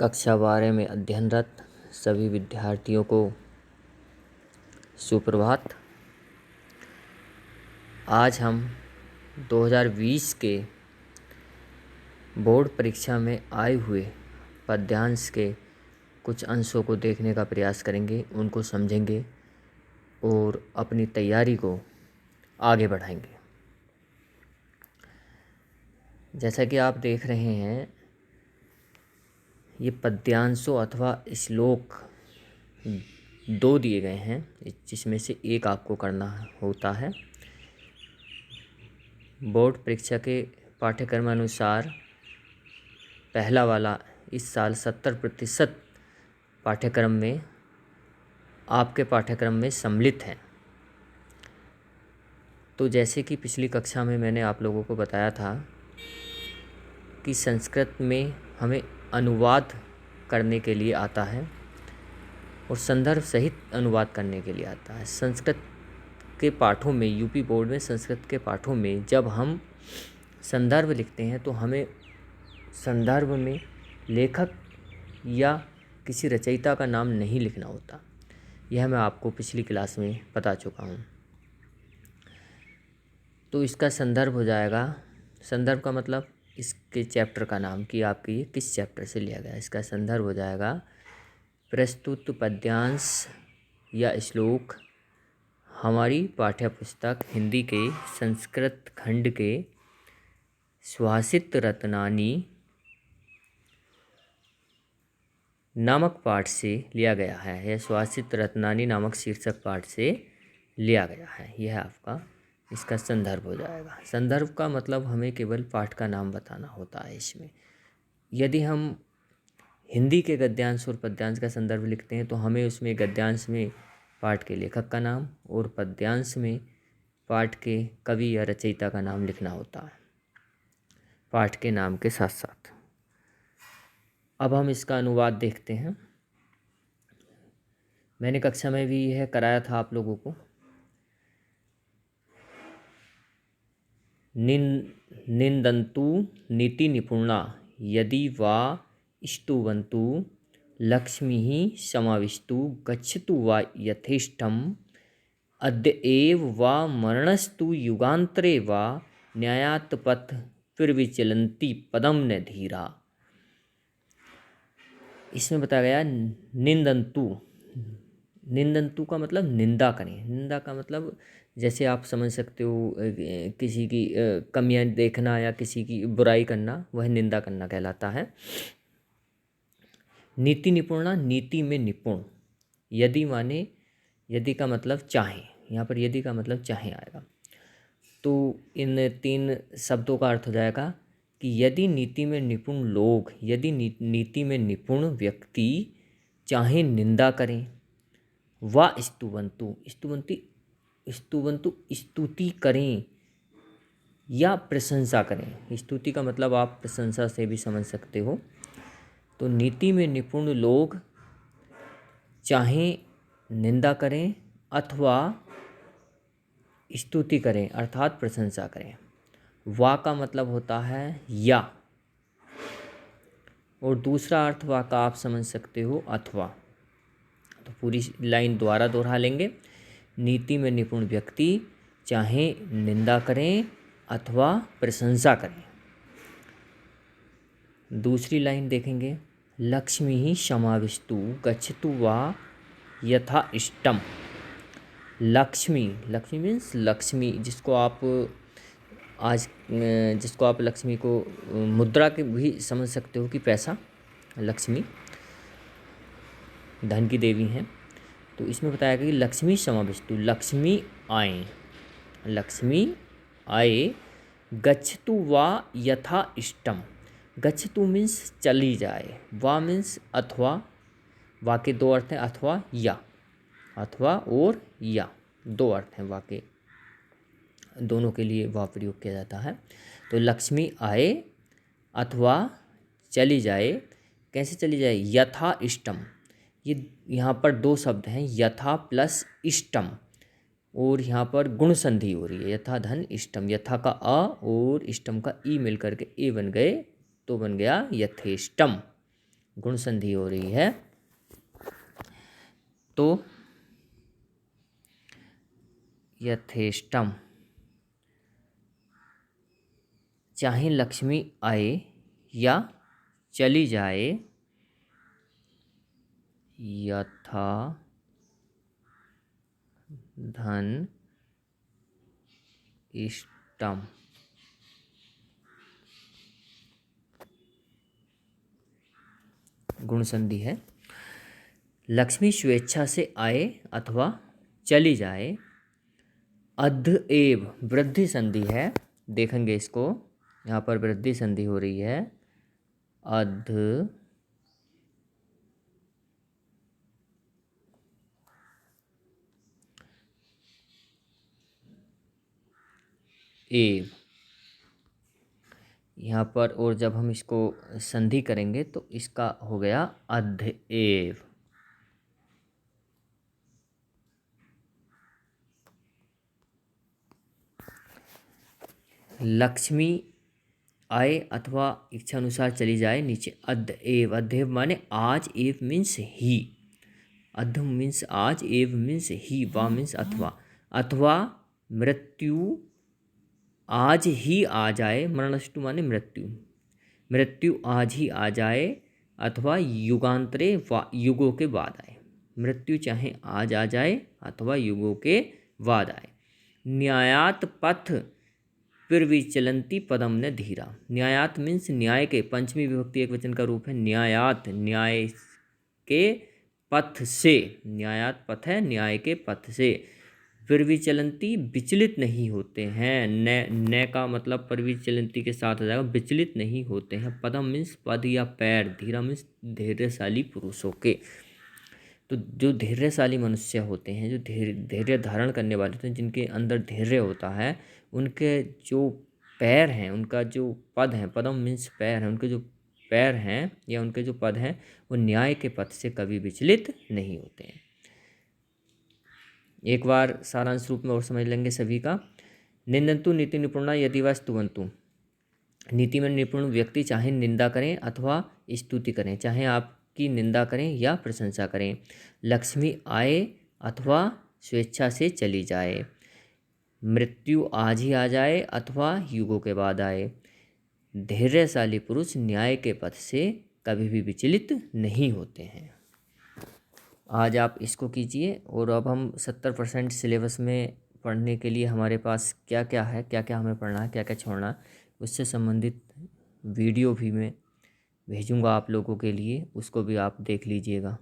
कक्षा 12 में अध्ययनरत सभी विद्यार्थियों को सुप्रभात। आज हम 2020 के बोर्ड परीक्षा में आए हुए पद्यांश के कुछ अंशों को देखने का प्रयास करेंगे, उनको समझेंगे और अपनी तैयारी को आगे बढ़ाएंगे। जैसा कि आप देख रहे हैं, ये पद्यांशों अथवा श्लोक 2 दिए गए हैं, जिसमें से एक आपको करना होता है। बोर्ड परीक्षा के पाठ्यक्रम अनुसार पहला वाला इस साल 70% पाठ्यक्रम में आपके पाठ्यक्रम में सम्मिलित है। तो जैसे कि पिछली कक्षा में मैंने आप लोगों को बताया था कि संस्कृत में हमें अनुवाद करने के लिए आता है और संदर्भ सहित अनुवाद करने के लिए आता है। संस्कृत के पाठों में, यूपी बोर्ड में संस्कृत के पाठों में जब हम संदर्भ लिखते हैं तो हमें संदर्भ में लेखक या किसी रचयिता का नाम नहीं लिखना होता। यह मैं आपको पिछली क्लास में बता चुका हूँ। तो इसका संदर्भ हो जाएगा, संदर्भ का मतलब इसके चैप्टर का नाम कि आपके ये किस चैप्टर से लिया गया। इसका संदर्भ हो जाएगा प्रस्तुत पद्यांश या श्लोक हमारी पाठ्य पुस्तक हिंदी के संस्कृत खंड के सुभाषित रत्नानी नामक पाठ से लिया गया है। यह सुभाषित रत्नानी नामक शीर्षक पाठ से लिया गया है। यह आपका इसका संदर्भ हो जाएगा। संदर्भ का मतलब हमें केवल पाठ का नाम बताना होता है। इसमें यदि हम हिंदी के गद्यांश और पद्यांश का संदर्भ लिखते हैं तो हमें उसमें गद्यांश में पाठ के लेखक का नाम और पद्यांश में पाठ के कवि या रचयिता का नाम लिखना होता है, पाठ के नाम के साथ साथ। अब हम इसका अनुवाद देखते हैं। मैंने कक्षा में भी यह कराया था आप लोगों को। निंदन्तु नीति निपुणा यदि वा स्तुवन्तु लक्ष्मीः समाविष्टु गच्छतु वा यथेष्टम् अद्य एव वा मरणस्तु युगान्तरे वा न्यायात् पथ फिर्विचलन्ति पदम न धीरा। इसमें बताया गया निंदन्तु। निंदन्तु का मतलब निंदा करें। निंदा का मतलब जैसे आप समझ सकते हो किसी की कमियां देखना या किसी की बुराई करना, वह निंदा करना कहलाता है। नीति निपुणा, नीति में निपुण। यदि माने, यदि का मतलब चाहे, यहाँ पर यदि का मतलब चाहे आएगा। तो इन 3 शब्दों का अर्थ हो जाएगा कि यदि नीति में निपुण लोग, यदि नीति में निपुण व्यक्ति चाहे निंदा करें, वा स्तुवन्तु, स्तुवन्तु स्तुति करें या प्रशंसा करें। स्तुति का मतलब आप प्रशंसा से भी समझ सकते हो। तो नीति में निपुण लोग चाहे निंदा करें अथवा स्तुति करें अर्थात प्रशंसा करें। वा का मतलब होता है या, और दूसरा अर्थ वा का आप समझ सकते हो अथवा। तो पूरी लाइन दोबारा दोहरा लेंगे। नीति में निपुण व्यक्ति चाहे निंदा करें अथवा प्रशंसा करें। दूसरी लाइन देखेंगे, लक्ष्मीः समाविष्टु गच्छतु वा यथा इष्टम। लक्ष्मी, लक्ष्मी मीन्स लक्ष्मी, जिसको आप लक्ष्मी को मुद्रा के भी समझ सकते हो कि पैसा, लक्ष्मी धन की देवी हैं। तो इसमें बताया गया कि लक्ष्मी समाविष्टु, लक्ष्मी आए, लक्ष्मी आए। गच्छतु वा यथा इष्टम। गच्छतु मीन्स चली जाए, वा मीन्स अथवा। वा के 2 अर्थ हैं, अथवा या, अथवा और या 2 अर्थ हैं वा के, दोनों के लिए वा प्रयोग किया जाता है। तो लक्ष्मी आए अथवा चली जाए। कैसे चली जाए? यथा इष्टम। ये यहाँ पर 2 शब्द हैं, यथा प्लस इष्टम, और यहाँ पर गुण संधि हो रही है, यथा धन इष्टम। यथा का अ और इष्टम का ई मिलकर के ए बन गए, तो बन गया यथेष्टम। गुण संधि हो रही है। तो यथेष्टम, चाहे लक्ष्मी आए या चली जाए, यथा धन इष्टम, गुण संधि है। लक्ष्मी स्वेच्छा से आए अथवा चली जाए। अध एव, वृद्धि संधि है, देखेंगे इसको, यहाँ पर वृद्धि संधि हो रही है। अध एव, यहाँ पर, और जब हम इसको संधि करेंगे तो इसका हो गया अध एव। लक्ष्मी आए अथवा इच्छा अनुसार चली जाए, नीचे अध एव। अधेव माने आज, एव मीन्स ही, अध मीन्स आज, एव मीन्स ही, वा मीन्स अथवा। अथवा मृत्यु आज ही आ जाए, मरणस्तु माने मृत्यु, मृत्यु आज ही आ जाए, अथवा युगांतरे, युगों के बाद आए। मृत्यु चाहे आज आ जाए अथवा युगों के बाद आए। न्यायात पथ प्रविचलंती पदम न धीरा। न्यायात मीन्स न्याय के, पंचमी विभक्ति एक वचन का रूप है। न्यायात, न्याय के पथ से, न्यायात पथ है, न्याय के पथ से। प्रविचलंती, विचलित नहीं होते हैं। न का मतलब प्रविचलंती के साथ आ जाएगा, विचलित नहीं होते हैं। पदम मीन्स पद या पैर, धीरा मीन्स धैर्यशाली पुरुषों के। तो जो धैर्यशाली मनुष्य होते हैं, जो धैर्य धारण करने वाले होते हैं, जिनके अंदर धैर्य होता है, उनके जो पैर हैं, उनका जो पद है, पदम मीन्स पैर है, उनके जो पैर हैं या उनके जो पद हैं, वो न्याय के पथ से कभी विचलित नहीं होते हैं। एक बार सारांश रूप में और समझ लेंगे सभी का। निंदन्तु नीति निपुणा यदि वा स्तुवन्तु। नीति में निपुण व्यक्ति चाहे निंदा करें अथवा स्तुति करें, चाहे आपकी निंदा करें या प्रशंसा करें। लक्ष्मी आए अथवा स्वेच्छा से चली जाए। मृत्यु आज ही आ जाए अथवा युगों के बाद आए। धैर्यशाली पुरुष न्याय के पथ से कभी भी विचलित नहीं होते हैं। आज आप इसको कीजिए। और अब हम 70% सिलेबस में पढ़ने के लिए हमारे पास क्या क्या है, क्या क्या हमें पढ़ना है, क्या क्या छोड़ना है, उससे संबंधित वीडियो भी मैं भेजूँगा आप लोगों के लिए, उसको भी आप देख लीजिएगा।